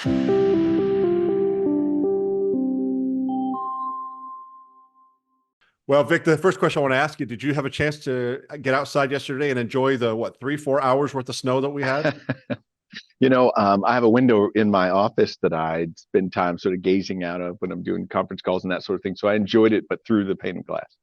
Well, Vic, the first question I want to ask you, did you have a chance to get outside yesterday and enjoy the, what, 3, 4 hours worth of snow that we had? I have a window in my office that I spend time sort of gazing out of when I'm doing conference calls and that sort of thing. So I enjoyed it, but through the pane of glass.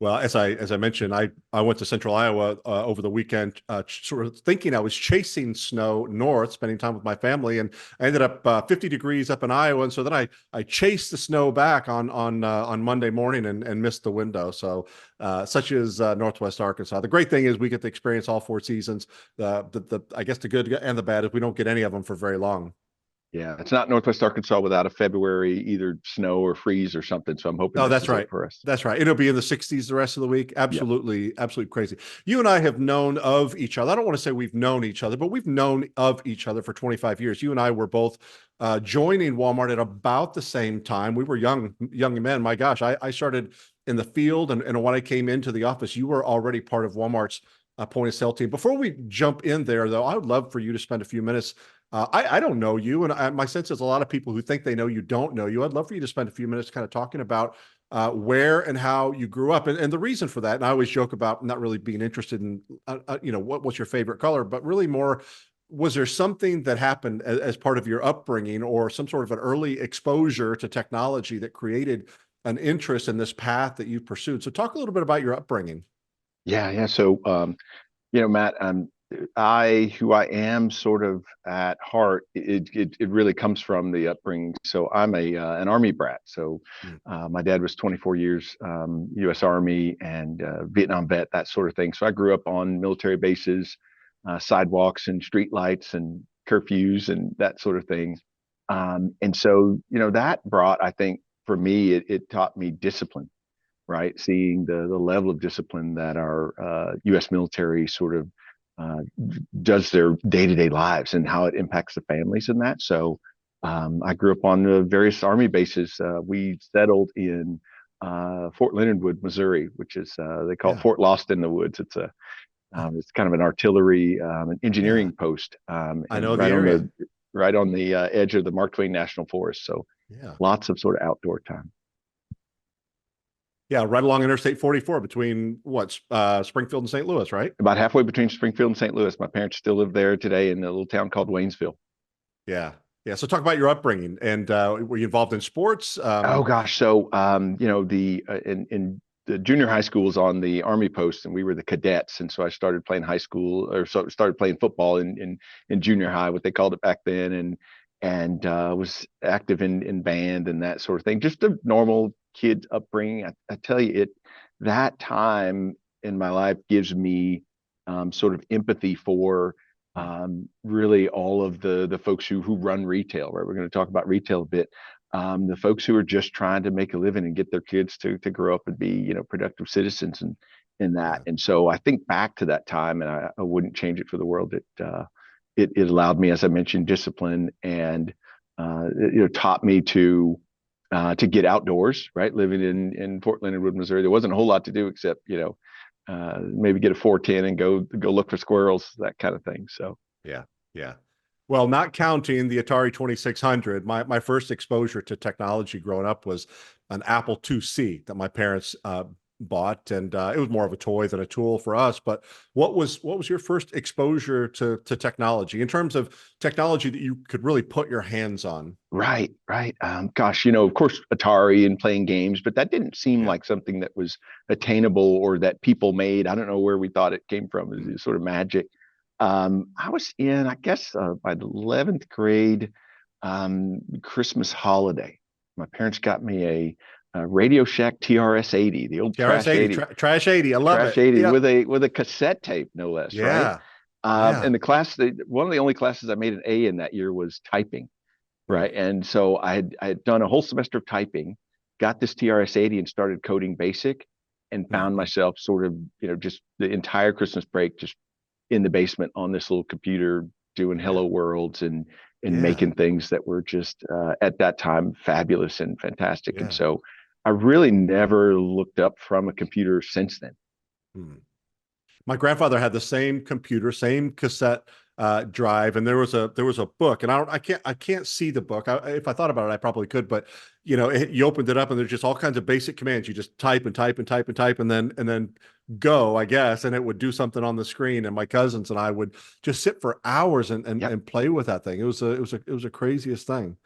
Well, as I mentioned, I went to Central Iowa over the weekend, sort of thinking I was chasing snow north, spending time with my family, and I ended up 50 degrees up in Iowa, and so then I chased the snow back on Monday morning and missed the window. So such is Northwest Arkansas. The great thing is we get to experience all 4 seasons. The I guess the good and the bad is we don't get any of them for very long. Yeah, it's not Northwest Arkansas without a February either snow or freeze or something. So I'm hoping Oh, this that's is it right. for us. That's right. It'll be in the 60s the rest of the week. Yep. Absolutely, absolutely crazy. You and I have known of each other. I don't want to say we've known each other, but we've known of each other for 25 years. You and I were both joining Walmart at about the same time. We were young men. My gosh, I started in the field, and when I came into the office, you were already part of Walmart's point of sale team. Before we jump in there, though, I would love for you to spend a few minutes. I don't know you, and my sense is a lot of people who think they know you don't know you. I'd love for you to spend a few minutes kind of talking about where and how you grew up, and the reason for that. And I always joke about not really being interested in, what's your favorite color, but really more, was there something that happened as part of your upbringing or some sort of an early exposure to technology that created an interest in this path that you've pursued? So talk a little bit about your upbringing. Yeah. So, Matt, who I am sort of at heart, it really comes from the upbringing. So I'm an Army brat. So Mm. my dad was 24 years U.S. Army and Vietnam vet, that sort of thing. So I grew up on military bases, sidewalks and street lights and curfews and that sort of thing. And so, that brought, I think, for me, it taught me discipline, right? Seeing the level of discipline that our U.S. military sort of uh, does their day-to-day lives and how it impacts the families and that. So I grew up on the various Army bases. We settled in Fort Leonard Wood, Missouri, which is they call it Yeah, Fort Lost in the Woods. It's kind of an artillery an yeah, engineering post, I and know the area. right on the edge of the Mark Twain National Forest. So Yeah. lots of sort of outdoor time. Yeah, right along Interstate 44 between Springfield and St. Louis, right? About halfway between Springfield and St. Louis. My parents still live there today in a little town called Waynesville. Yeah. Yeah. So talk about your upbringing and were you involved in sports? Oh gosh, so the in the junior high school was on the Army post, and we were the cadets, and so I started playing high school, or so started playing football in junior high, what they called it back then, and was active in band and that sort of thing. Just a normal kid upbringing. I tell you, that time in my life gives me sort of empathy for really all of the folks who run retail. Right, we're going to talk about retail a bit. The folks who are just trying to make a living and get their kids to grow up and be productive citizens and in that. Yeah. And so I think back to that time, and I wouldn't change it for the world. It allowed me, as I mentioned, discipline, and taught me to get outdoors. Right, living in Fort Leonard Wood, Missouri, there wasn't a whole lot to do except maybe get a 410 and go look for squirrels, that kind of thing. So Yeah. Yeah. Well, not counting the Atari 2600, my first exposure to technology growing up was an Apple IIc that my parents bought, and it was more of a toy than a tool for us. But what was your first exposure to technology in terms of technology that you could really put your hands on? right. Gosh, of course, Atari and playing games, but that didn't seem Yeah. like something that was attainable or that people made. I don't know where we thought it came from. It Mm. was sort of magic. I was in, I guess, by the 11th grade, Christmas holiday. My parents got me a Radio Shack TRS 80, the old TRS Trash 80, 80, Trash 80. I love Trash it. 80 Yeah. with a cassette tape, no less, right? Yeah. Yeah. And the class, one of the only classes I made an A in that year was typing, Mm. right? And so I had done a whole semester of typing, got this TRS 80 and started coding BASIC, and found Mhm. myself sort of, just the entire Christmas break just in the basement on this little computer doing Yeah. hello worlds and Yeah. making things that were just at that time fabulous and fantastic. And Yeah. so I really never looked up from a computer since then. Hmm. My grandfather had the same computer, same cassette drive, and there was a book, and I can't see the book. If I thought about it, I probably could, but you opened it up, and there's just all kinds of basic commands. You just type and type and type and type, and then go, I guess, and it would do something on the screen. And my cousins and I would just sit for hours and and, Yep. and play with that thing. It was a craziest thing.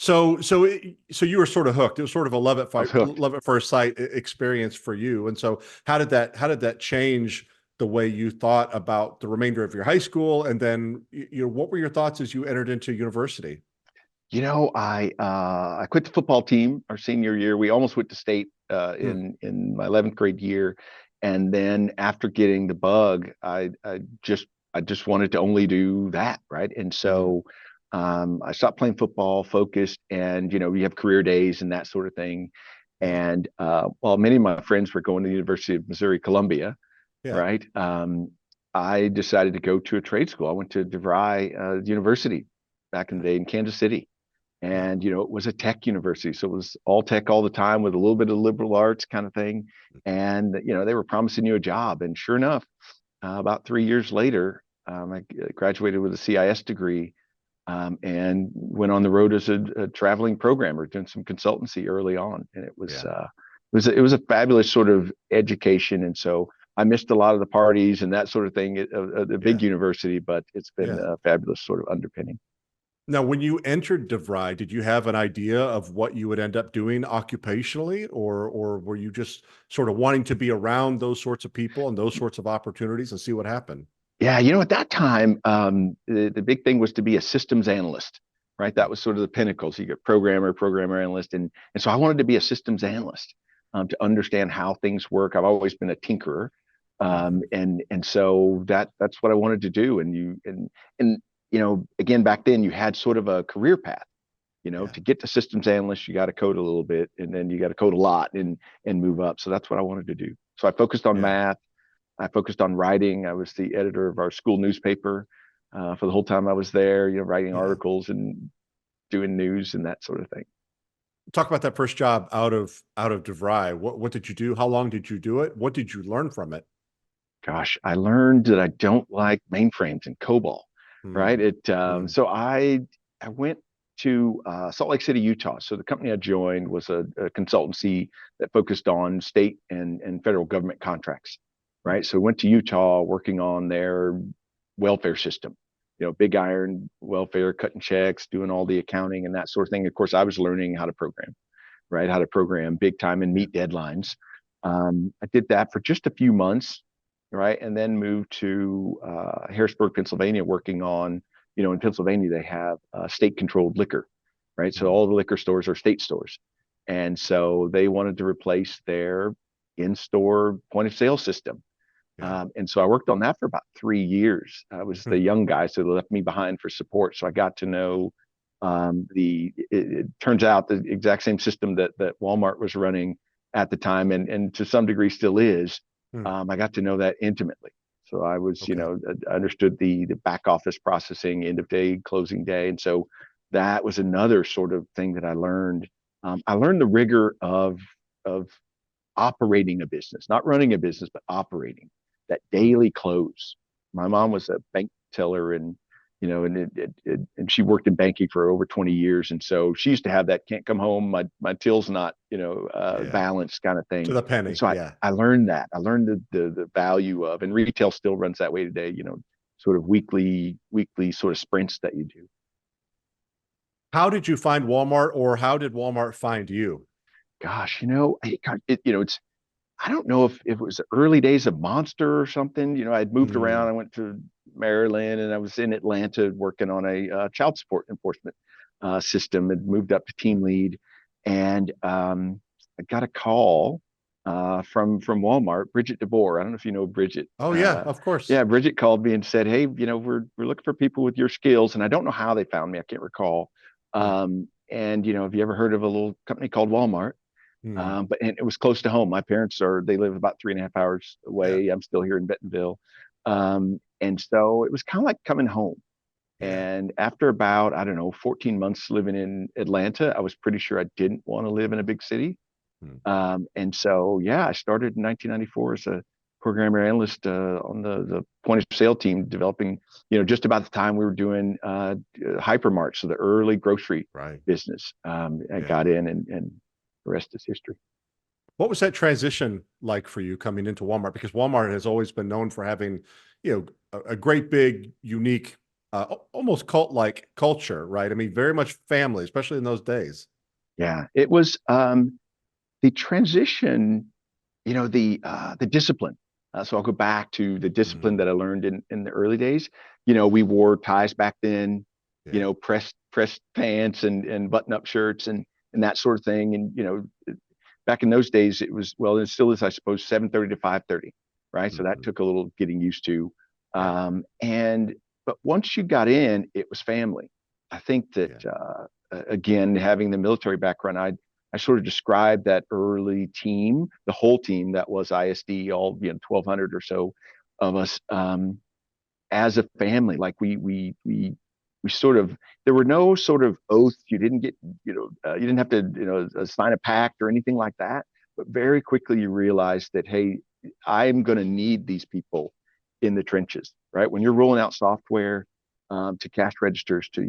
So you were sort of hooked. It was sort of a I was hooked. love at first sight experience for you. And so how did that change the way you thought about the remainder of your high school? And then what were your thoughts as you entered into university? I quit the football team our senior year. We almost went to state Hmm. in my 11th grade year, and then after getting the bug, I just wanted to only do that, right? And Hmm. so I stopped playing football, focused, and you have career days and that sort of thing. Yeah. And while many of my friends were going to the University of Missouri Columbia, Yeah. right? I decided to go to a trade school. I went to DeVry University back in the day in Kansas City, Yeah. and it was a tech university, so it was all tech all the time with a little bit of liberal arts kind of thing. And they were promising you a job, and sure enough, about 3 years later, I graduated with a CIS degree, and went on the road as a traveling programmer, doing some consultancy early on, and it was Yeah. a fabulous sort of education. And so I missed a lot of the parties and that sort of thing at a big Yeah. university, but it's been Yeah. a fabulous sort of underpinning. Now, when you entered DeVry, did you have an idea of what you would end up doing occupationally, or were you just sort of wanting to be around those sorts of people and those sorts of opportunities and see what happened? Yeah, at that time, the big thing was to be a systems analyst, right? That was sort of the pinnacle. So you get programmer, programmer analyst, and so I wanted to be a systems analyst, to understand how things work. I've always been a tinkerer, Mm-hmm. and so that's what I wanted to do. And again, back then you had sort of a career path. Yeah. To get to systems analyst, you got to code a little bit, and then you got to code a lot and move up. So that's what I wanted to do. So I focused on Yeah. math. I focused on writing. I was the editor of our school newspaper for the whole time I was there, writing Yeah. articles and doing news and that sort of thing. Talk about that first job out of DeVry. What did you do? How long did you do it? What did you learn from it? Gosh, I learned that I don't like mainframes and COBOL, right? Mm. It Mm. so I went to Salt Lake City, Utah. So the company I joined was a consultancy that focused on state and federal government contracts, right? So I went to Utah working on their welfare system, big iron welfare, cutting checks, doing all the accounting and that sort of thing. Of course, I was learning how to program, right? How to program big time and Yeah. meet deadlines. I did that for just a few months, right? And then moved to Harrisburg, Pennsylvania, working on, in Pennsylvania, they have state controlled liquor, right? So Mm. all the liquor stores are state stores. And so they wanted to replace their in store point of sale system. Yeah. And so I worked on that for about 3 years. I was the Mm. young guy, so they left me behind for support. So I got to know it turns out the exact same system that Walmart was running at the time, and to some degree still is. Mm. I got to know that intimately. So I was, Okay. I understood the back office processing, end of day, closing day, and so that was another sort of thing that I learned. I learned the rigor of operating a business, not running a business, but operating that Mm. daily close. My mom was a bank teller, and and she worked in banking for over 20 years, and so she used to have that can't come home, my till's not Yeah. balanced kind of To thing. the And penny. so Yeah. I learned that. I learned the value of, and retail still runs that way today, sort of weekly sort of sprints that you do. How did you find Walmart, or how did Walmart find you? Gosh, it's I don't know if it was the early days of Monster or something. I'd moved around. Mm. I went to Maryland, and I was in Atlanta working on a child support enforcement system, and moved up to team lead. And I got a call from Walmart, Bridget DeBoer. I don't know if you know Bridget. Oh yeah, of course. Yeah, Bridget called me and said, "Hey, we're looking for people with your skills." And I don't know how they found me. I can't recall. Huh. And have you ever heard of a little company called Walmart? Mm. But and it was close to home. My parents they live about 3.5 hours Yeah. away. I'm still here in Bentonville. And so it was kind of like coming home. Yeah. And after about, I don't know, 14 months living in Atlanta, I was pretty sure I didn't want to live in a big city. Mm. And so, yeah, I started in 1994 as programmer analyst on the point of sale team, developing, just about the time we were doing hypermart, so the early grocery Right. business. I Yeah. got in, and the rest is history. What was that transition like for you coming into Walmart? Because Walmart has always been known for having, a great big, unique, almost cult-like culture, right? I mean, very much family, especially in those days. Yeah, it was the transition, the discipline. So I'll go back to the discipline Mm, that I learned in the early days. We wore ties back then, yeah. pressed pants and button up shirts and that sort of thing. And back in those days, it was, well, it still is, I suppose, 7:30 to 5:30, right? So that Hmm. took a little getting used to. Right. And but once you got in, it was family. I think that Yeah. again, having the military background, I sort of described that early team, the whole team that was ISD, all 1,200 or so of us, as a family. Like we sort of, there were no sort of oaths. You didn't get, you didn't have to, sign a pact or anything like that. But very quickly you realize that, hey, I'm going to need these people in the trenches, right? When you're rolling out software to cash registers, to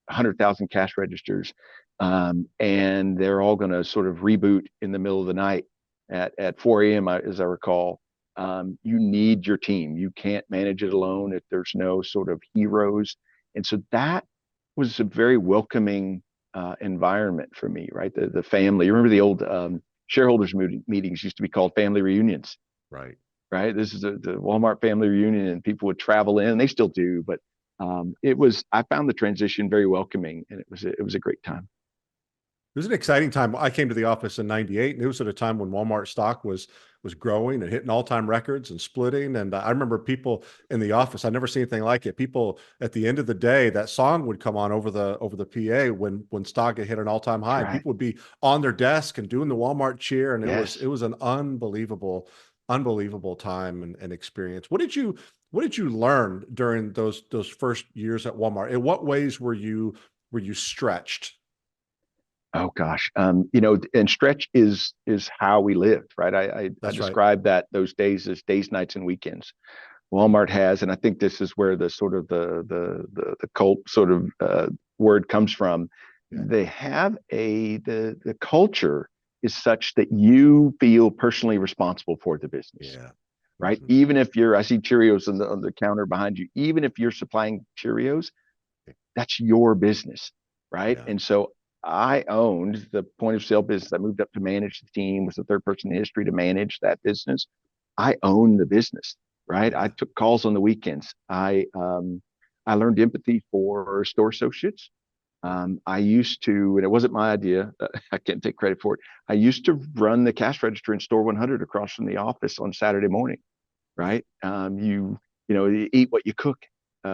100,000 cash registers, and they're all going to sort of reboot in the middle of the night at 4 a.m. As I recall. You need your team. You can't manage it alone if there's no sort of heroes. And so that was a very welcoming environment for me, right? The family. You remember the old shareholders meetings used to be called family reunions, Right. right? This is the Walmart family reunion, and people would travel in. They still do, but it was. I found the transition very welcoming, and it was a great time. It was an exciting time. I came to the office in '98, and it was at a time when Walmart stock was growing and hitting all-time records and splitting. And I remember people in the office. I never seen anything like it. People at the end of the day, that song would come on over the PA when stock had hit an all-time That's high, and right. people would be on their desk and doing the Walmart cheer. And it Yes. was an unbelievable time and experience. What did you learn during those first years at Walmart? In what ways were you stretched? Oh gosh, and stretch is how we lived, right? I That's right. describe that those days as days, nights, and weekends. Walmart has, and I think this is where the sort of the cult sort of word comes from. Yeah. They have the culture is such that you feel personally responsible for the business, Yeah. right? Hmm. Even if I see Cheerios on the counter behind you, even if you're supplying Cheerios, that's your business, right? Yeah. And so I owned the point of sale business. I moved up to manage the team, was the third person in history to manage that business. I owned the business, right? I Yeah. took calls on the weekends. I learned empathy for store associates. Yeah. I used to, and it wasn't my idea. I can't take credit for it. I used to run the cash register in store 100 across from the office on Saturday morning, Yeah. right? You eat what you cook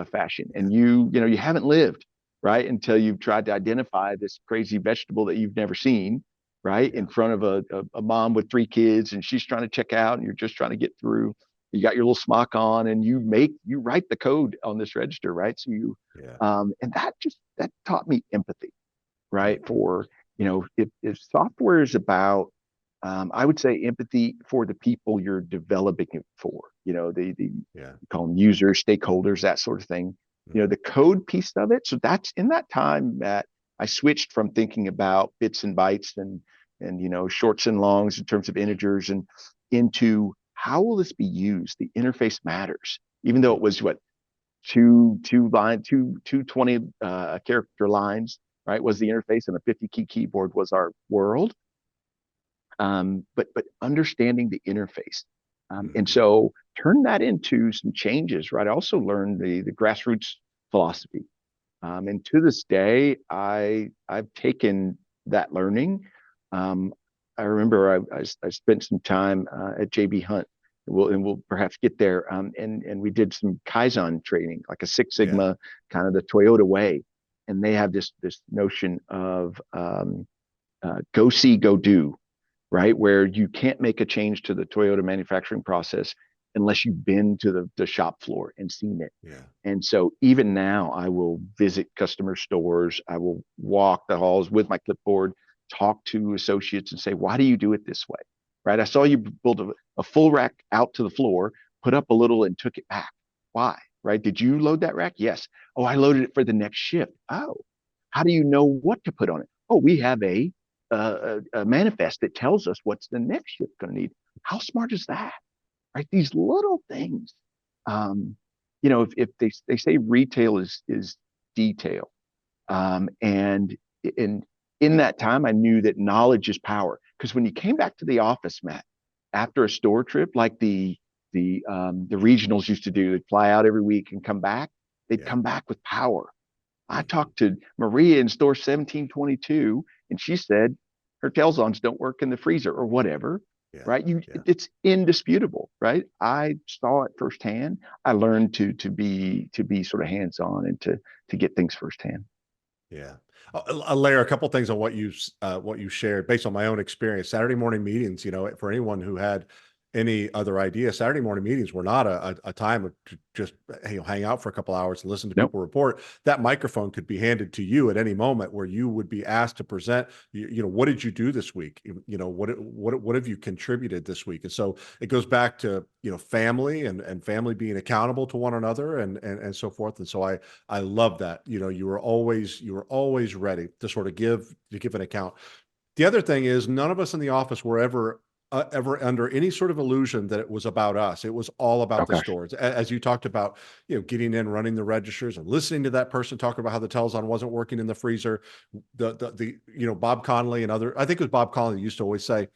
fashion, Yeah. and you haven't lived, right, until you've tried to identify this crazy vegetable that you've never seen, right, in Yeah. front of a mom with 3 kids, and she's trying to check out, and you're just trying to get through. You got your little smock on, and you write the code on this register, right? So Yeah. and that taught me empathy, right? Hmm. For if software is about, I would say empathy for the people you're developing it for. The Yeah. call them users, stakeholders, that sort of thing. Hmm. The code piece of it. So that's in that time that I switched from thinking about bits and bytes and shorts and longs in terms of integers and into how will this be used? The interface matters, even though it was what two line two 20 character lines, right, was the interface, and a 50 key keyboard was our world. But understanding the interface, and Hmm. so turn that into some changes, right? I also learned the grassroots philosophy, and to this day I've taken that learning. um, I remember I spent some time at JB Hunt. And we'll perhaps get there. And we did some Kaizen training, like a Six Yeah. Sigma, kind of the Toyota way. And they have this notion of go see, go do, right? Where you can't make a change to the Toyota manufacturing process unless you've been to the shop floor and seen it. Yeah. And so even now, I will visit customer stores. I will walk the halls with my clipboard, talk to associates and say, why do you do it this way? right? I saw you build a full rack out to the floor, put up a little and took it back. Why? Right? Did you load that rack? Yes. Oh, I loaded it for the next shift. Oh, how do you know what to put on it? Oh, we have a manifest that tells us what's the next shift going to need. How smart is that? Right? These little things. Um, if they say retail is detail, and in that time, I knew that knowledge is power. Because when you came back to the office, Matt, after a store trip, like the regionals used to do, they'd fly out every week and come back. They'd Yeah. come back with power. I Mhm. talked to Maria in store 1722, and she said her Telzons don't work in the freezer or whatever. Yeah. Right? Yeah. It's indisputable, right? I saw it firsthand. I learned to be sort of hands on and to get things firsthand. Yeah. I'll layer a couple things on what you shared based on my own experience. Saturday morning meetings, for anyone who had any other idea, Saturday morning meetings were not a time to just hang out for a couple hours and listen to Nope. people report. That microphone could be handed to you at any moment where you would be asked to present. What did you do this week? What have you contributed this week? And so it goes back to family and family being accountable to one another and so forth. And so I love that. You were always ready to sort of give an account. The other thing is none of us in the office were ever under any sort of illusion that it was about us. It was all Oh about the gosh. stores. As you talked about, getting in, running the registers and listening to that person talk about how the Telzon wasn't working in the freezer. Bob Connolly and I think it was Bob Connolly used to always say,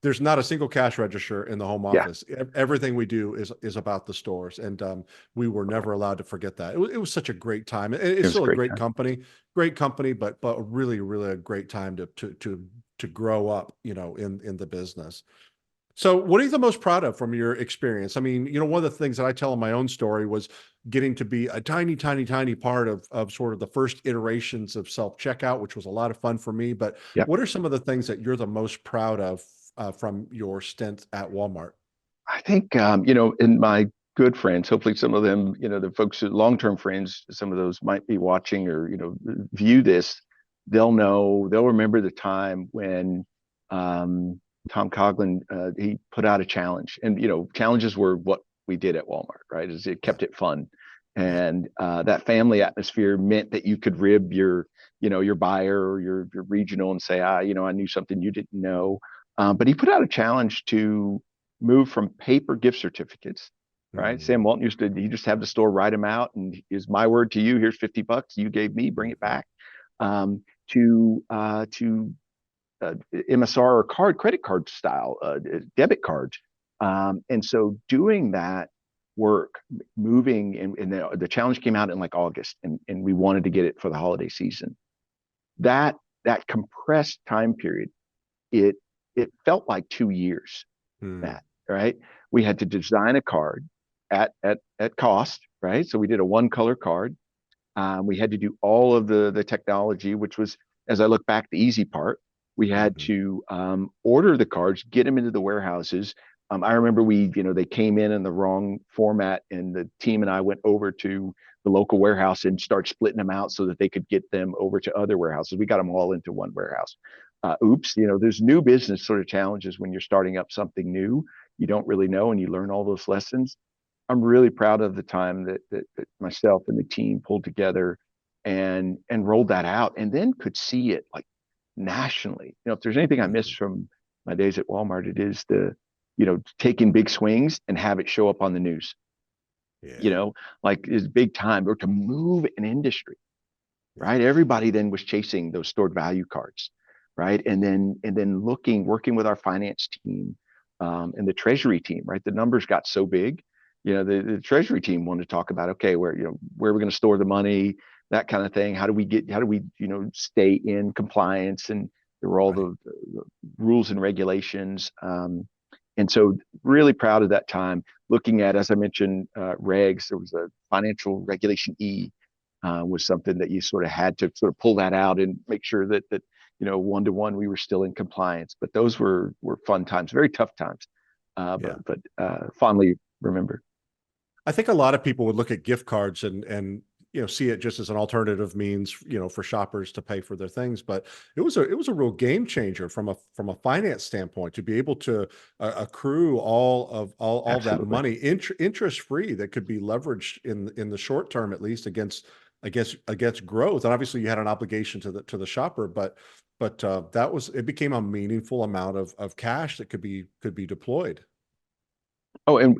there's not a single cash register in the home Yeah. office. Everything we do is about the stores, and we were never allowed to forget that. It was such a great time. It It's was a still a great time. great company, but really, really a great time to grow up, in the business. So, what are you the most proud of from your experience? I mean, one of the things that I tell in my own story was getting to be a tiny, tiny, tiny part of sort of the first iterations of self checkout, which was a lot of fun for me. But Yep. what are some of the things that you're the most proud of from your stint at Walmart? I think, in my good friends, hopefully some of them, the folks who long-term friends, some of those might be watching or, view this, they'll remember the time when Tom Coughlin, he put out a challenge. And, challenges were what we did at Walmart, right? Is it Yeah, kept it fun. yeah, And that family atmosphere meant that you could rib your buyer or your regional and say, I knew something you didn't know. But he put out a challenge to move from paper gift certificates, right? Sam mhm, Walton used to, you just have the store write them out and is my word to you, here's $50 you gave me, bring it mhm, back. To MSR or credit card style, debit cards. And so doing that work, moving, and the challenge came out in like August, and we wanted to get it for the holiday season. That that compressed time period, it it felt like 2 years, mm, Matt, right? We had to design a card at cost, right? So we did a one color card. We had to do all of the technology, which was, as I look back, the easy part. We had mhm, to order the cards, get them into the warehouses. I remember they came in the wrong format, and the team and I went over to the local warehouse and start splitting them out so that they could get them over to other warehouses. We got them all into one warehouse. Oops, there's new business sort of challenges when you're starting up something new. You don't really know, and you learn all those lessons. I'm really proud of the time that myself and the team pulled together and rolled that out, and then could see it like nationally. If there's anything I miss mhm. from my days at Walmart, it is taking big swings and have it show up on the news. You Yeah, know, like is big time, or to move an industry, yeah, right? Everybody then was chasing those stored value cards, right? And then working with our finance team, and the treasury team, right? The numbers got so big, the treasury team wanted to talk about, okay, where are we going to store the money, that kind of thing. How do we stay in compliance? And there were all right. the rules and regulations. And so really proud of that time looking at, as I mentioned, regs. There was a financial regulation E, was something that you sort of had to sort of pull that out and make sure that one to one we were still in compliance. But those were fun times, very tough times, Yeah. but fondly remembered. I think a lot of people would look at gift cards and see it just as an alternative means, for shoppers to pay for their things. But it was a real game changer from a finance standpoint, to be able to accrue all that Absolutely. money interest free, that could be leveraged in the short term, at least against growth. And obviously you had an obligation to the shopper, but it became a meaningful amount of cash that could be deployed. Oh, and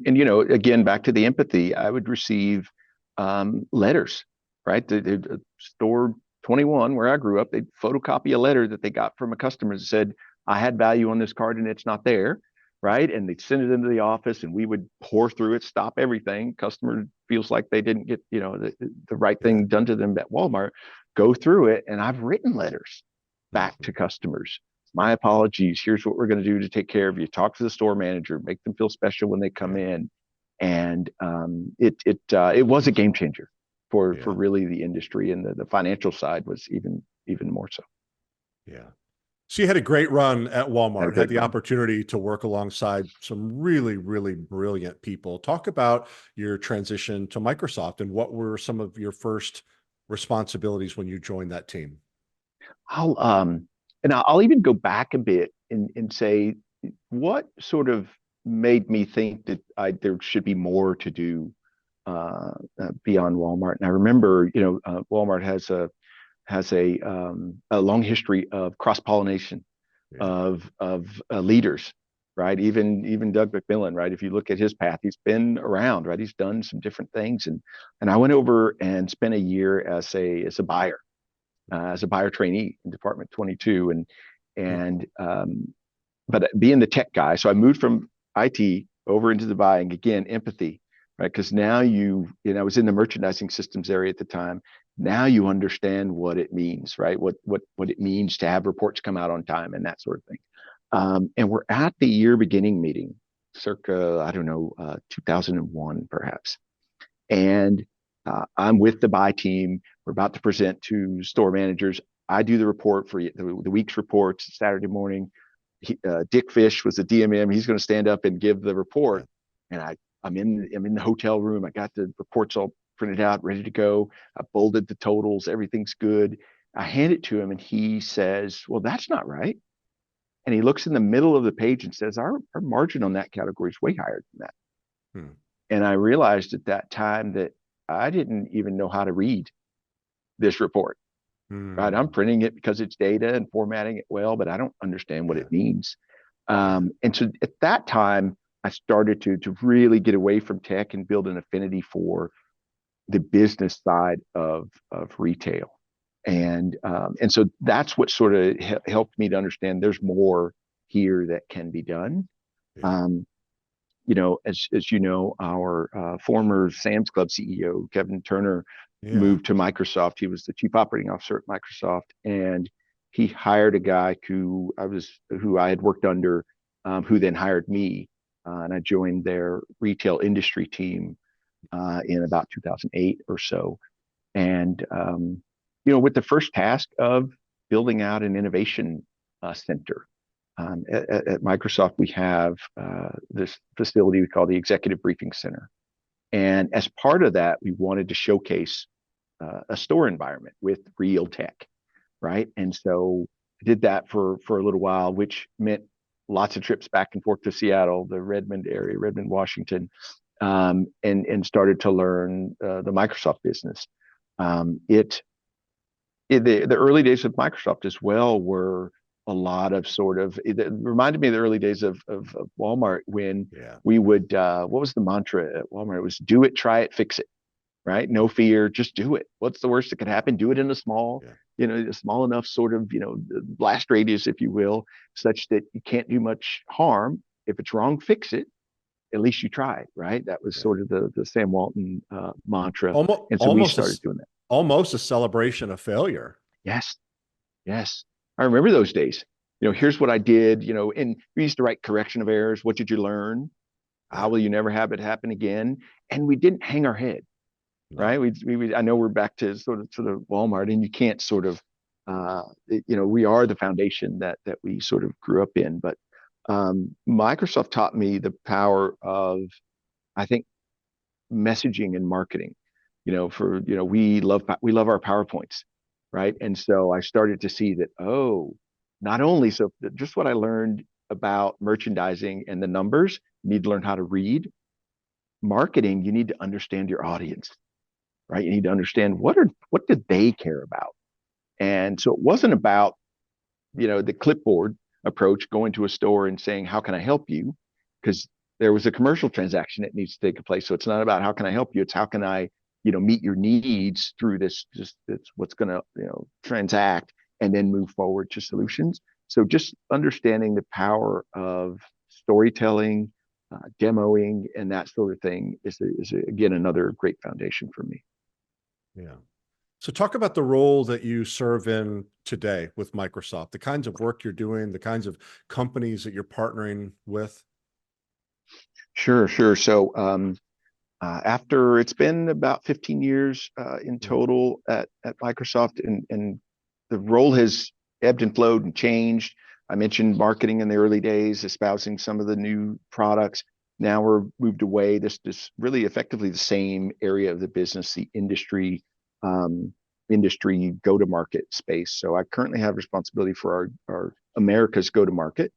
again, back to the empathy, I would receive letters, right? The store 21, where I grew up, they'd photocopy a letter that they got from a customer that said, I had value on this card and it's not there, right? And they'd send it into the office and we would pour through it, stop everything. Customer feels like they didn't get, the right Yeah. thing done to them at Walmart, go through it. And I've written letters back Mhm. to customers. My apologies. Here's what we're going to do to take care of you. Talk to the store manager, make them feel special when they come Yeah. in. And it was a game changer for Yeah. really the industry, and the financial side was even more so. Yeah. So you had a great run at Had a Walmart, had great the run. opportunity to work alongside some really, really brilliant people. Talk about your transition to Microsoft, and what were some of your first responsibilities when you joined that team? I'll and I'll even go back a bit and say what sort of made me think that there should be more to do beyond Walmart. And I remember, Walmart has a long history of cross pollination Yeah. of leaders, right? Even Doug McMillan, right? If you look at his path, he's been around, right? He's done some different things, and I went over and spent a year as a buyer trainee in Department 22, Hmm. and but being the tech guy, so I moved from IT over into the buying again, empathy, right? Because now I was in the merchandising systems area at the time. Now you understand what it means, right? What it means to have reports come out on time and that sort of thing. And we're at the year beginning meeting, circa, I don't know, 2001 perhaps, and I'm with the buy team. We're about to present to store managers. I do the report for the week's reports Saturday morning. Dick Fish was the DMM. He's going to stand up and give the Yeah. report. And I'm in the hotel room. I got the reports all printed out, ready to go. I bolded the totals. Everything's good. I hand it to him, and he says, "Well, that's not right." And he looks in the middle of the page and says, "Our margin on that category is way higher than that." Hmm. And I realized at that time that I didn't even know how to read this report, right? I'm Hmm. printing it because it's data and formatting it well, but I don't understand what Yeah. it means. Yeah. And so at that time, I started to really get away from tech and build an affinity for the business side of retail. And so that's what sort of helped me to understand there's more here that can be done. Yeah. Um, as you know, our former Sam's Club CEO, Kevin Turner, Yeah. moved to Microsoft. He was the chief operating officer at Microsoft, and he hired a guy who I had worked under, who then hired me, and I joined their retail industry team in about 2008 or so. And with the first task of building out an innovation center. At Microsoft, we have this facility we call the Executive Briefing Center. And as part of that, we wanted to showcase a store environment with real tech, right? And so I did that for a little while, which meant lots of trips back and forth to Seattle, the Redmond area, Redmond, Washington, and started to learn the Microsoft business. The early days of Microsoft as well were a lot of sort of it reminded me of the early days of Walmart when Yeah. we would what was the mantra at Walmart? It was do it, try it, fix it, right? No fear, just do it. What's the worst that could happen? Do it in Yeah. a small enough sort of blast radius, if you will, such that you can't do much harm. If it's wrong, fix it. At least you tried, right? That was Yeah. sort of the Sam Walton mantra, Almost, and so we almost started a, doing that. almost a celebration of failure. Yes, yes. I remember those days. Yeah. Here's what I did, and we used to write correction of errors. What did you learn? How Yeah. will you never have it happen again? And we didn't hang our head, right? No. I know we're back to sort of Walmart, and you can't sort of, we are the foundation that we sort of grew up in. But Microsoft taught me the power of, I think, messaging and marketing. we love our PowerPoints, right? And so I started to see that, oh, not only so just what I learned about merchandising and the numbers, you need to learn how to read. Marketing, you need to understand your audience, right? You need to understand what do they care about. And so it wasn't about, the clipboard approach, going to a store and saying, how can I help you? Because there was a commercial transaction that needs to take place. So it's not about how can I help you? It's how can I, meet your needs through this, just it's what's going to, transact and then move forward to solutions. So just understanding the power of storytelling, demoing, and that sort of thing again, another great foundation for me. Yeah. So talk about the role that you serve in today with Microsoft, the kinds of work you're doing, the kinds of companies that you're partnering with. Sure, sure. So after it's been about 15 years in Mm, total at Microsoft, and the role has ebbed and flowed and changed. I mentioned marketing in the early days, espousing some of the new products. Now we're moved away. This really effectively the same area of the business, the um, industry go-to-market space. So I currently have responsibility for our America's go-to-market,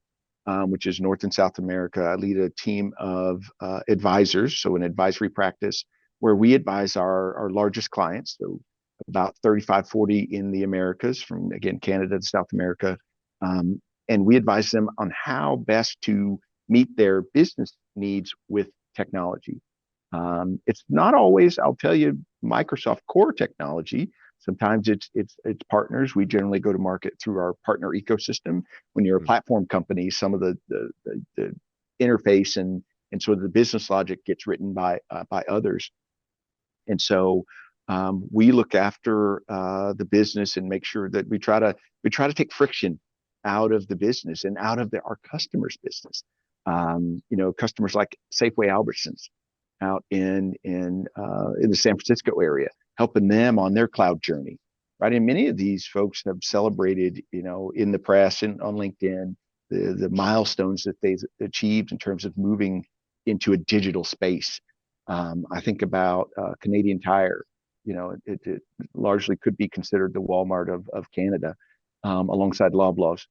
which is North and South America. I lead a team of advisors, so an advisory practice where we advise our largest clients, so about 35, 40 in the Americas, from again, Canada to South America. And we advise them on how best to meet their business needs with technology. It's not always, I'll tell you, Microsoft core technology. Sometimes it's partners. We generally go to market through our partner ecosystem. When you're a mm, platform company, some of the interface and sort of the business logic gets written by others. And so we look after the business and make sure that we try to take friction out of the business and out of our customers' business. Customers like Safeway Albertsons out in the San Francisco area, helping them on their cloud journey, right? And many of these folks have celebrated, in the press and on LinkedIn, the milestones that they've achieved in terms of moving into a digital space. I think about Canadian Tire. It largely could be considered the Walmart of Canada, alongside Loblaws.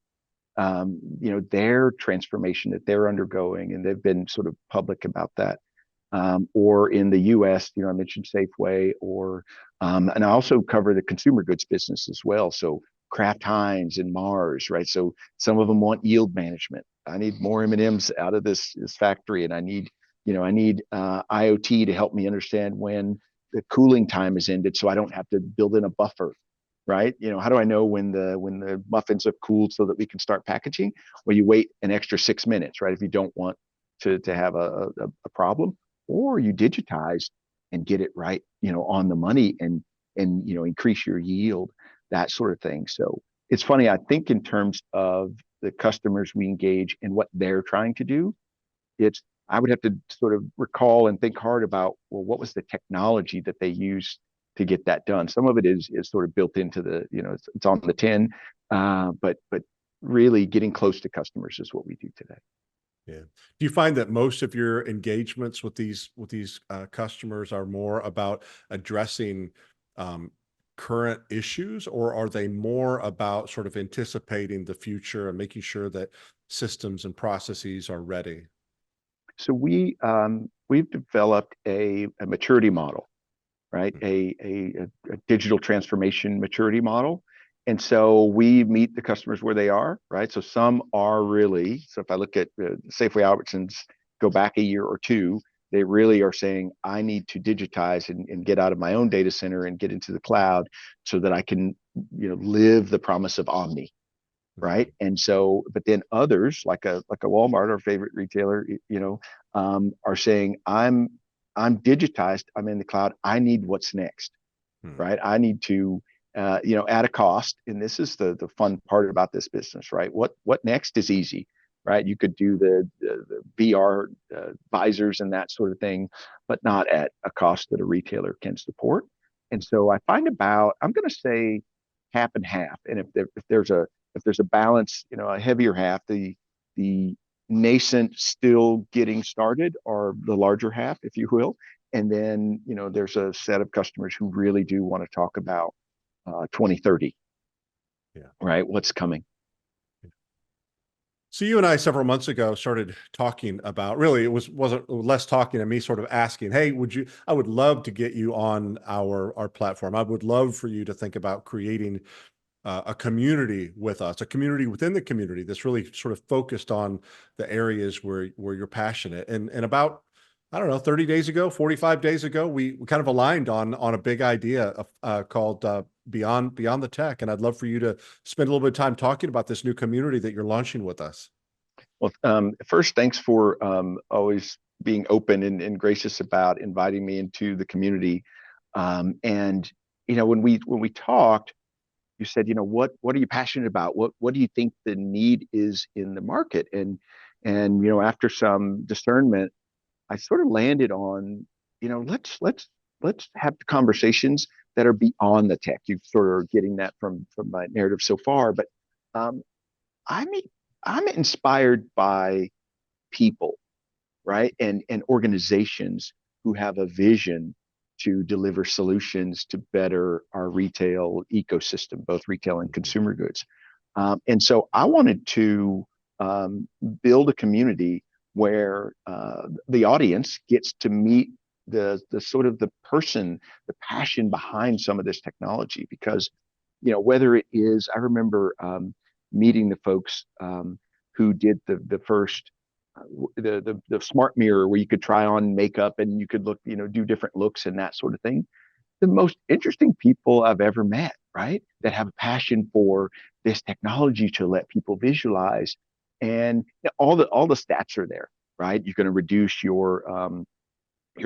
Their transformation that they're undergoing, and they've been sort of public about that. Or in the U.S., I mentioned Safeway, and I also cover the consumer goods business as well. So Kraft Heinz and Mars, right? So some of them want yield management. I need more M&Ms out of this factory, and I need IoT to help me understand when the cooling time is ended, so I don't have to build in a buffer, right? How do I know when the muffins have cooled so that we can start packaging? Well, you wait an extra 6 minutes, right? If you don't want to have a problem, or you digitize and get it right, on the money, and increase your yield, that sort of thing. So it's funny. I think in terms of the customers we engage and what they're trying to do, it's I would have to sort of recall and think hard about, well, what was the technology that they used to get that done? Some of it is sort of built into it's on the tin, but really getting close to customers is what we do today. yeah. Do you find that most of your engagements with these customers are more about addressing um, current issues, or are they more about sort of anticipating the future and making sure that systems and processes are ready? So we've developed a maturity model, right? Mm, A digital transformation maturity model. And so we meet the customers where they are, right? So some are really, so if I look at Safeway Albertsons, go back a year or two, they really are saying, I need to digitize and get out of my own data center and get into the cloud so that I can, live the promise of Omni, mhm, right? And so, but then others like a Walmart, our favorite retailer, are saying, I'm digitized, I'm in the cloud, I need what's next, mm, right? I need to, at a cost, and this is the fun part about this business, right? What next is easy, right? You could do the VR visors and that sort of thing, but not at a cost that a retailer can support. And so I find I'm going to say half and half. And if there's a balance, a heavier half, the nascent, still getting started, or the larger half, if you will. And then, there's a set of customers who really do want to talk about 2030, Yeah. right? What's coming. So you and I several months ago started talking about, really it wasn't less talking and me sort of asking, hey, I would love to get you on our platform. I would love for you to think about creating a community with us, a community within the community that's really sort of focused on the areas where you're passionate. And about, I don't know, 30 days ago, 45 days ago, we kind of aligned on a big idea called Beyond the Tech. And I'd love for you to spend a little bit of time talking about this new community that you're launching with us. Well, first, thanks for always being open and gracious about inviting me into the community. And when we talked, you said, what are you passionate about? What do you think the need is in the market? And after some discernment, I sort of landed on, let's have conversations that are beyond the tech. You've sort of getting that from my narrative so far, but um, I'm I'm inspired by people, right? And organizations who have a vision to deliver solutions to better our retail ecosystem, both retail and consumer goods. And so I wanted to build a community where the audience gets to meet the sort of the person, the passion behind some of this technology. Because whether it is, I remember meeting the folks who did the first the smart mirror where you could try on makeup and you could look, do different looks and that sort of thing. The most interesting people I've ever met, right? That have a passion for this technology to let people visualize, and all the stats are there, right? You're going to reduce your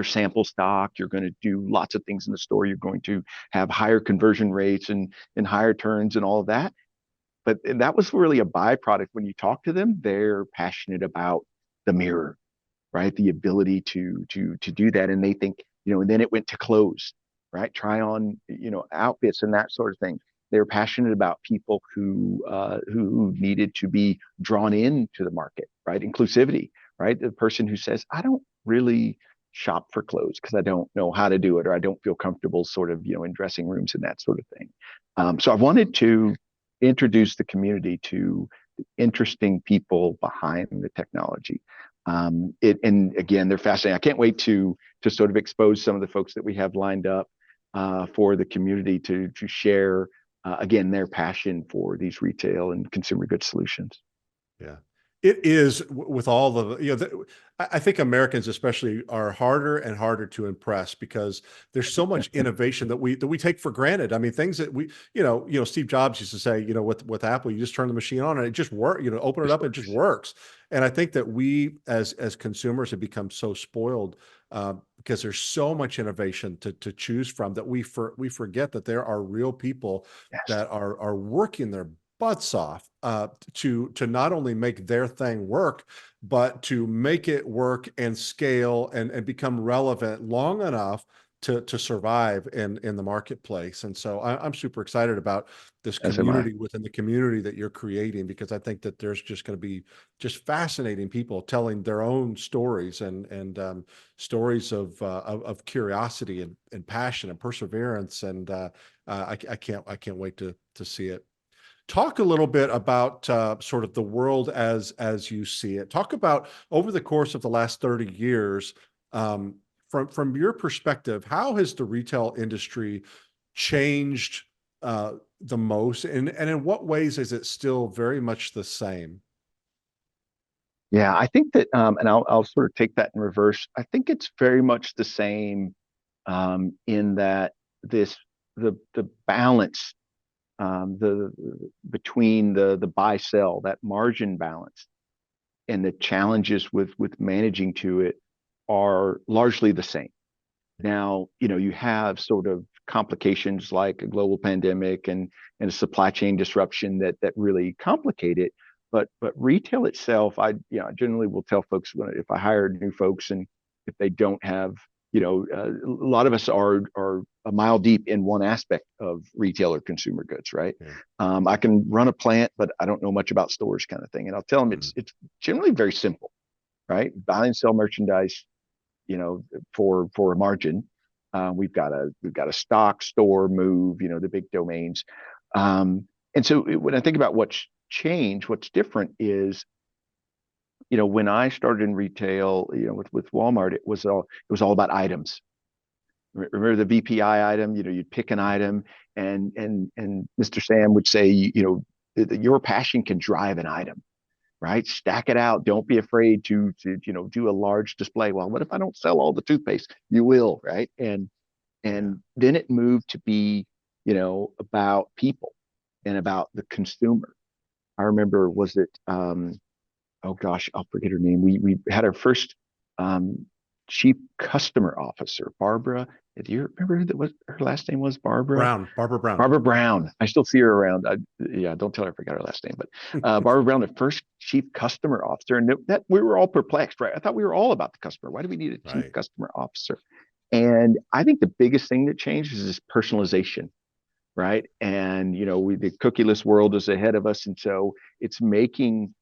sample stock. You're going to do lots of things in the store. You're going to have higher conversion rates and higher turns and all of that. But that was really a byproduct. When you talk to them, they're passionate about the mirror, right? The ability to do that. And they think, and then it went to clothes, right? Try on, outfits and that sort of thing. They were passionate about people who needed to be drawn into the market, right? Inclusivity, right? The person who says, I don't really shop for clothes because I don't know how to do it, or I don't feel comfortable sort of, in dressing rooms and that sort of thing. So I wanted to introduce the community to the interesting people behind the technology. And again, they're fascinating. I can't wait to sort of expose some of the folks that we have lined up for the community to share again their passion for these retail and consumer goods solutions. Yeah. It is with all the, I think Americans especially are harder and harder to impress because there's so much innovation that we take for granted. I mean, things that Steve Jobs used to say, with Apple, you just turn the machine on and it just works, open it up, it just works. And I think that we as consumers have become so spoiled because there's so much innovation to choose from that we forget that there are real people Yes, that are working their butts off to not only make their thing work, but to make it work and scale and become relevant long enough to survive in the marketplace. And so I'm super excited about this as am I. community within the community that you're creating, because I think that there's just going to be just fascinating people telling their own stories and stories of curiosity and passion and perseverance. And I can't wait to see it. Talk a little bit about sort of the world as you see it. Talk about over the course of the last 30 years, from your perspective, how has the retail industry changed the most, and in what ways is it still very much the same? Yeah, I think that, and I'll sort of take that in reverse. I think it's very much the same in that this the balance the between the buy sell, that margin balance, and the challenges with managing to it are largely the same. Now, you have sort of complications like a global pandemic and a supply chain disruption that really complicate it. But retail itself, I generally will tell folks if I hire new folks and if they don't have, a lot of us are a mile deep in one aspect of retail or consumer goods, right? Yeah. I can run a plant, but I don't know much about stores, kind of thing. And I'll tell them it's generally very simple, right? Buy and sell merchandise, for a margin. We've got a stock, store, move, the big domains. And so when I think about what's changed, what's different is, when I started in retail, with Walmart, it was all about items. Remember the VPI item? You'd pick an item, and Mr. Sam would say, your passion can drive an item, right? Stack it out. Don't be afraid to do a large display. Well, what if I don't sell all the toothpaste? You will, right? And then it moved to be, about people and about the consumer. I remember, was it oh gosh, I'll forget her name. We had our first chief customer officer, Barbara. Do you remember what her last name was? Barbara? Brown, Barbara Brown. Barbara Brown. I still see her around. Yeah, don't tell her I forgot her last name. But Barbara Brown, the first chief customer officer, and that we were all perplexed, right? I thought we were all about the customer. Why do we need a chief customer officer? And I think the biggest thing that changed is this personalization, right? And the cookieless world is ahead of us, and so it's making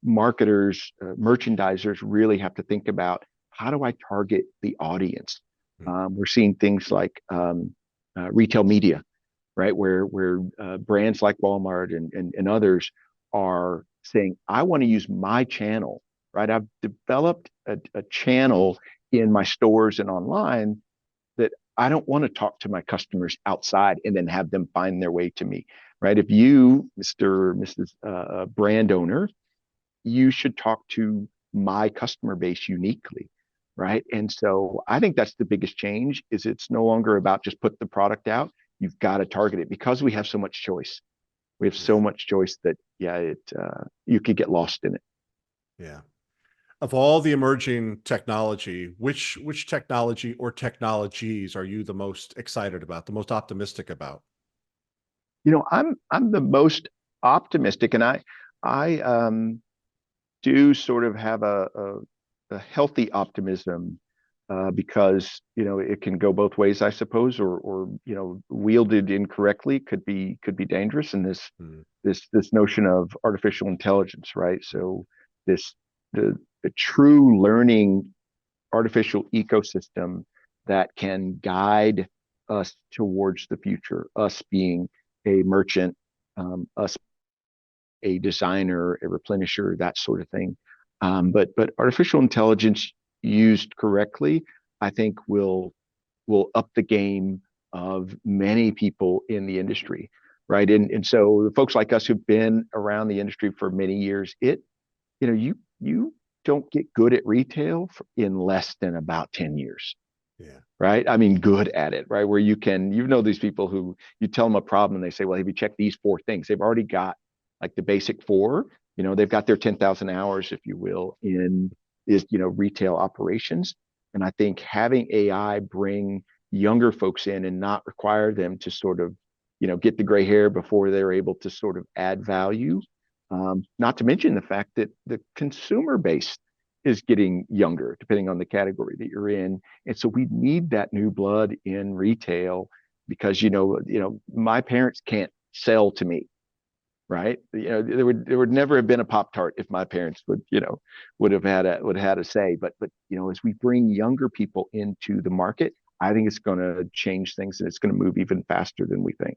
marketers, merchandisers really have to think about, how do I target the audience? We're seeing things like retail media, right? Where brands like Walmart and others are saying, I want to use my channel, right? I've developed a channel in my stores and online that I don't want to talk to my customers outside and then have them find their way to me, right? If you, Mr. or Mrs. Brand owner, you should talk to my customer base uniquely, right? And so I think that's the biggest change, is it's no longer about just put the product out. You've got to target it, because we have so much choice. We have so much choice that, you could get lost in it. Yeah. Of all the emerging technology, which technology or technologies are you the most excited about, the most optimistic about? I'm the most optimistic, and I do sort of have a healthy optimism, because it can go both ways, I suppose, or wielded incorrectly could be dangerous. And this notion of artificial intelligence, right? So the true learning artificial ecosystem that can guide us towards the future, us being a merchant, us a designer, a replenisher, that sort of thing. But artificial intelligence used correctly, I think will up the game of many people in the industry, right? And so the folks like us who've been around the industry for many years, you don't get good at retail in less than about 10 years. Yeah. Right. I mean, good at it, right? Where these people who you tell them a problem and they say, well, have you checked these 4 things? They've already got like the basic 4, they've got their 10,000 hours, if you will, in retail operations. And I think having AI bring younger folks in and not require them to sort of, get the gray hair before they're able to sort of add value. Not to mention the fact that the consumer base is getting younger, depending on the category that you're in. And so we need that new blood in retail, because, my parents can't sell to me, right? There would never have been a Pop-Tart if my parents would have had a say. But as we bring younger people into the market, I think it's going to change things, and it's going to move even faster than we think.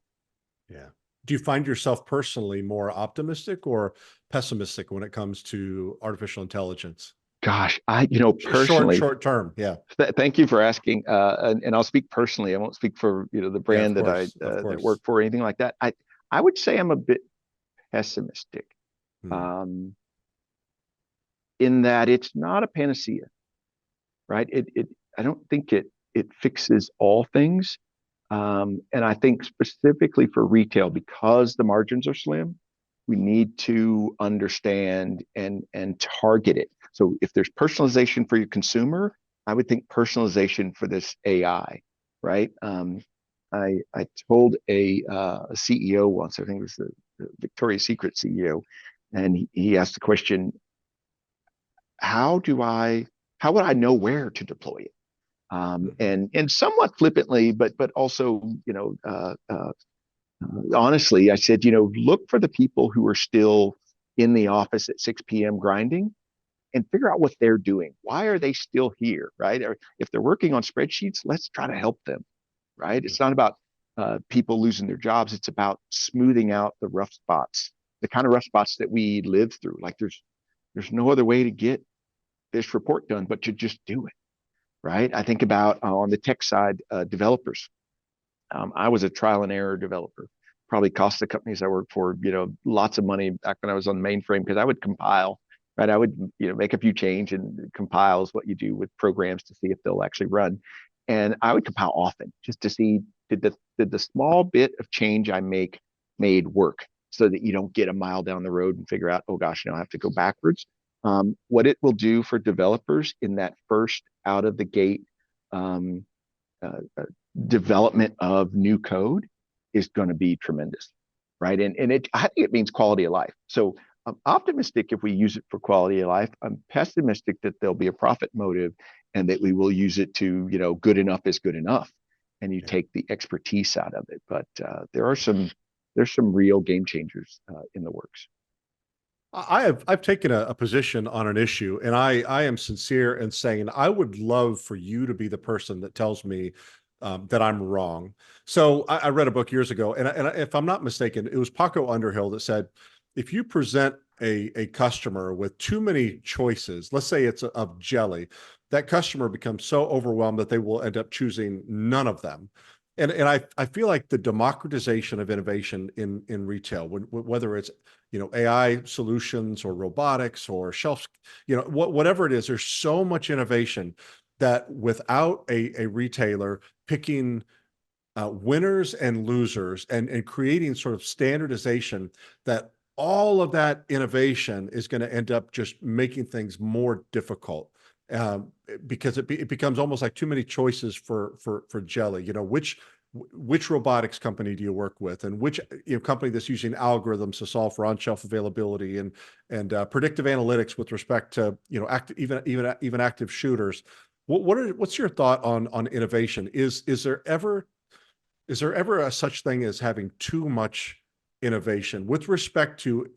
Yeah. Do you find yourself personally more optimistic or pessimistic when it comes to artificial intelligence? Gosh, personally, short term. Yeah. Thank you for asking. And I'll speak personally. I won't speak for, the brand that that work for, or anything like that. I would say I'm a bit pessimistic, in that it's not a panacea, right? I don't think it fixes all things. And I think specifically for retail, because the margins are slim, we need to understand and target it. So if there's personalization for your consumer, I would think personalization for this AI, right? I told a CEO once, I think it was the Victoria's Secret CEO, and he asked the question, how would I know where to deploy it? And somewhat flippantly, but also, honestly, I said, look for the people who are still in the office at 6 p.m. grinding, and figure out what they're doing. Why are they still here, right? Or if they're working on spreadsheets, let's try to help them, right? It's not about people losing their jobs. It's about smoothing out the rough spots, the kind of rough spots that we live through. Like there's no other way to get this report done but to just do it, right? I think about on the tech side, developers. I was a trial and error developer. Probably cost the companies I worked for, lots of money back when I was on mainframe because I would compile, right? I would, make a few change and compiles what you do with programs to see if they'll actually run. And I would compile often just to see did the small bit of change I made work so that you don't get a mile down the road and figure out, oh gosh, I have to go backwards. What it will do for developers in that first out of the gate um, uh, development of new code is going to be tremendous, right? I think it means quality of life. So I'm optimistic if we use it for quality of life. I'm pessimistic that there'll be a profit motive and that we will use it to, good enough is good enough, and you Yeah. take the expertise out of it. But there's some real game changers in the works. I've taken a position on an issue, and I am sincere in saying I would love for you to be the person that tells me that I'm wrong. So I read a book years ago, and if I'm not mistaken, it was Paco Underhill that said, if you present a customer with too many choices, let's say it's of jelly, that customer becomes so overwhelmed that they will end up choosing none of them. And I feel like the democratization of innovation in retail, whether it's AI solutions or robotics or shelf, whatever it is, there's so much innovation that without a retailer picking winners and losers and creating sort of standardization, that all of that innovation is going to end up just making things more difficult. Because it becomes almost like too many choices for jelly. Which robotics company do you work with, and which company that's using algorithms to solve for on-shelf availability and predictive analytics with respect to even active shooters. What's your thought on innovation? Is there ever a such thing as having too much innovation with respect to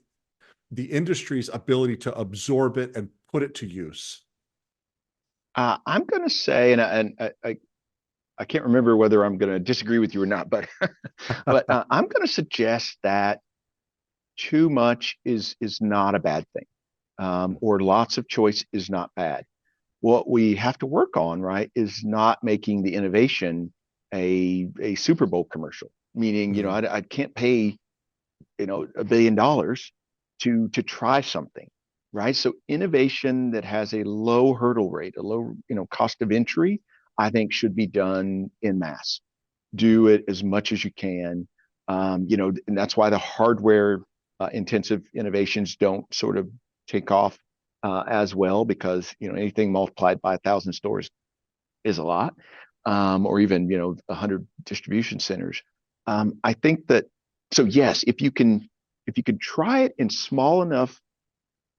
the industry's ability to absorb it and put it to use? I'm going to say, I can't remember whether I'm going to disagree with you or not, but I'm going to suggest that too much is not a bad thing, or lots of choice is not bad. What we have to work on, right, is not making the innovation a Super Bowl commercial. Meaning, Mm. I can't pay $1 billion to try something, right? So innovation that has a low hurdle rate, a low cost of entry, I think should be done in mass. Do it as much as you can. And that's why the hardware intensive innovations don't sort of take off as well, because anything multiplied by 1,000 stores is a lot, or even 100 distribution centers. I think that, so yes, if you can try it in small enough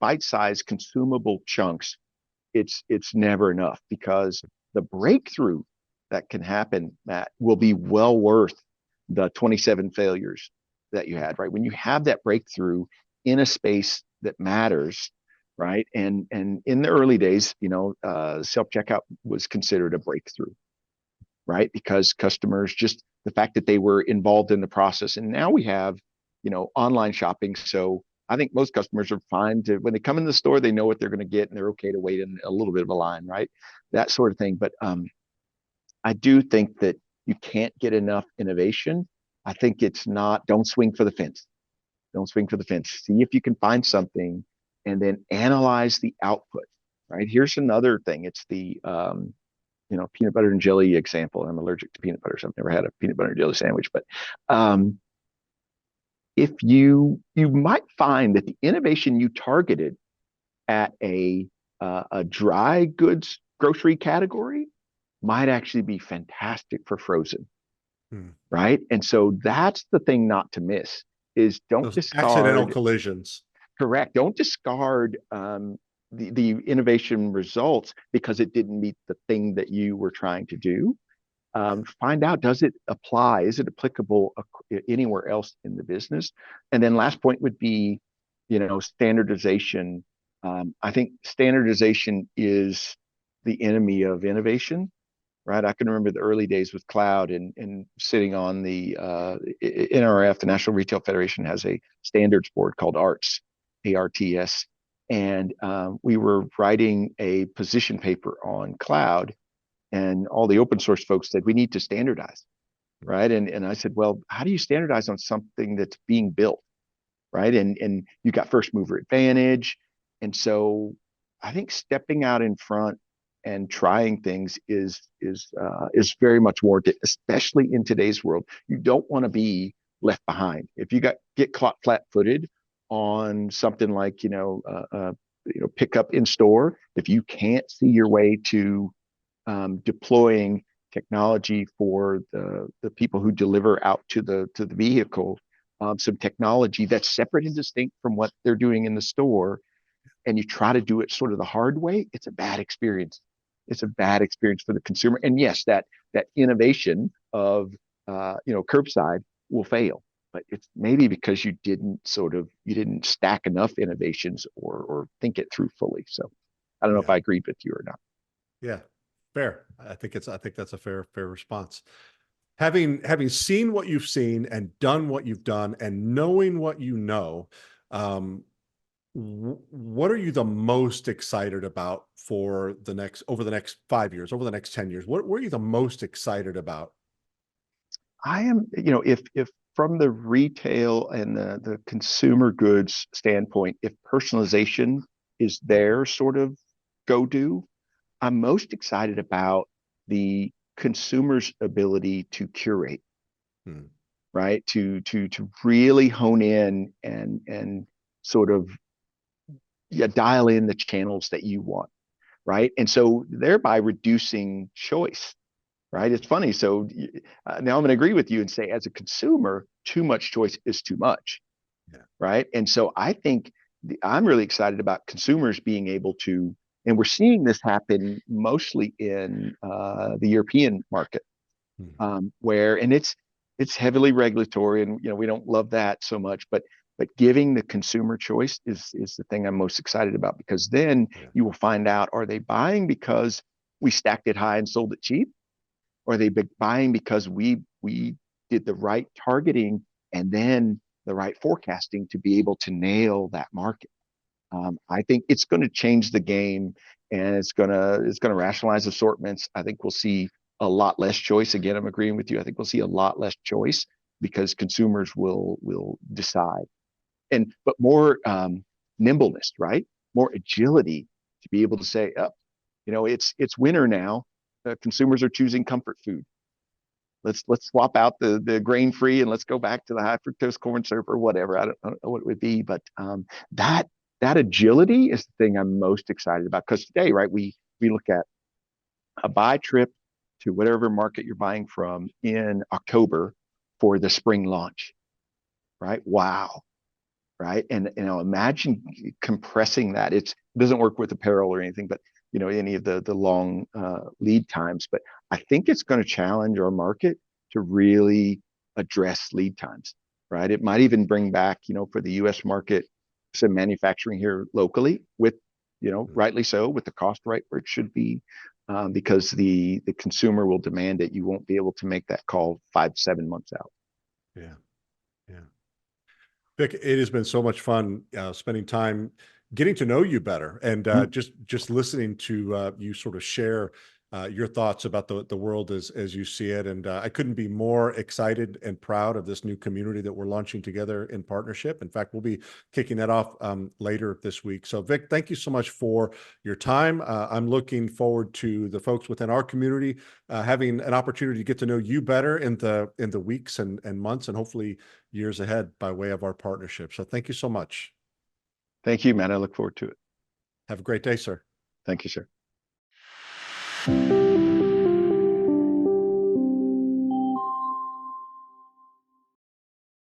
bite-sized consumable chunks, it's never enough, because the breakthrough that can happen, Matt, will be well worth the 27 failures that you had, right? When you have that breakthrough in a space that matters, right? And in the early days, self checkout was considered a breakthrough, right? Because customers, just the fact that they were involved in the process, and now we have, online shopping. So I think most customers are fine to, when they come in the store, they know what they're going to get, and they're okay to wait in a little bit of a line, right? That sort of thing. But I do think that you can't get enough innovation. I think it's not, don't swing for the fence. Don't swing for the fence. See if you can find something and then analyze the output, right? Here's another thing. It's the, peanut butter and jelly example. I'm allergic to peanut butter, so I've never had a peanut butter and jelly sandwich. But um, if you might find that the innovation you targeted at a dry goods grocery category might actually be fantastic for frozen, Hmm. right? And so that's the thing not to miss, is don't Those accidental discard, collisions. correct, don't discard the innovation results because it didn't meet the thing that you were trying to do. Find out, does it apply? Is it applicable anywhere else in the business? And then last point would be, standardization I think standardization is the enemy of innovation, right? I can remember the early days with cloud and sitting on the NRF, the National Retail Federation, has a standards board called ARTS, ARTS. And we were writing a position paper on cloud, and all the open source folks said, we need to standardize, right? And I said, well, how do you standardize on something that's being built, right? And you got first mover advantage. And so I think stepping out in front and trying things is very much warranted, especially in today's world. You don't want to be left behind. If you get caught flat-footed on something like pick up in store, if you can't see your way to deploying technology for the people who deliver out to the vehicle, some technology that's separate and distinct from what they're doing in the store, and you try to do it sort of the hard way, it's a bad experience. It's a bad experience for the consumer. And yes, that innovation of curbside will fail, but it's maybe because you didn't stack enough innovations or think it through fully. So I don't know if Yeah. I agreed with you or not. Yeah. Fair. I think that's a fair response. Having seen what you've seen and done what you've done and knowing what you know, what are you the most excited about for over the next 5 years, over the next 10 years? What are you the most excited about? I am, if from the retail and the consumer goods standpoint, if personalization is their sort of go-do, I'm most excited about the consumer's ability to curate, Hmm. right? To really hone in and sort of, yeah, dial in the channels that you want, right? And so thereby reducing choice, right? It's funny. So now I'm going to agree with you and say, as a consumer, too much choice is too much, Yeah. right? And so I think I'm really excited about consumers being able to, and we're seeing this happen mostly in the European market, Hmm. where, and it's heavily regulatory, and we don't love that so much, but giving the consumer choice is the thing I'm most excited about, because then Yeah. you will find out, are they buying because we stacked it high and sold it cheap? Or are they buying because we did the right targeting and then the right forecasting to be able to nail that market? I think it's going to change the game, and it's gonna rationalize assortments. I think we'll see a lot less choice. Again, I'm agreeing with you. I think we'll see a lot less choice because consumers will decide, but more nimbleness, right? More agility to be able to say, oh, it's winter now. Consumers are choosing comfort food. Let's swap out the grain free and let's go back to the high fructose corn syrup or whatever. I don't know what it would be, but that that agility is the thing I'm most excited about, because today, right, we look at a buy trip to whatever market you're buying from in October for the spring launch, right? Wow, right? And imagine compressing that. It doesn't work with apparel or anything, but any of the long lead times. But I think it's going to challenge our market to really address lead times, right? It might even bring back, for the U.S. market, some manufacturing here locally with, rightly so, with the cost right where it should be, because the consumer will demand it. You won't be able to make that call 5-7 months out. Yeah. Yeah. Vic, it has been so much fun spending time getting to know you better, and Mm. just listening to you sort of share your thoughts about the world as you see it. And I couldn't be more excited and proud of this new community that we're launching together in partnership. In fact, we'll be kicking that off later this week. So Vic, thank you so much for your time. I'm looking forward to the folks within our community having an opportunity to get to know you better in the weeks and months, and hopefully years ahead by way of our partnership. So thank you so much. Thank you, Matt. I look forward to it. Have a great day, sir. Thank you, sir.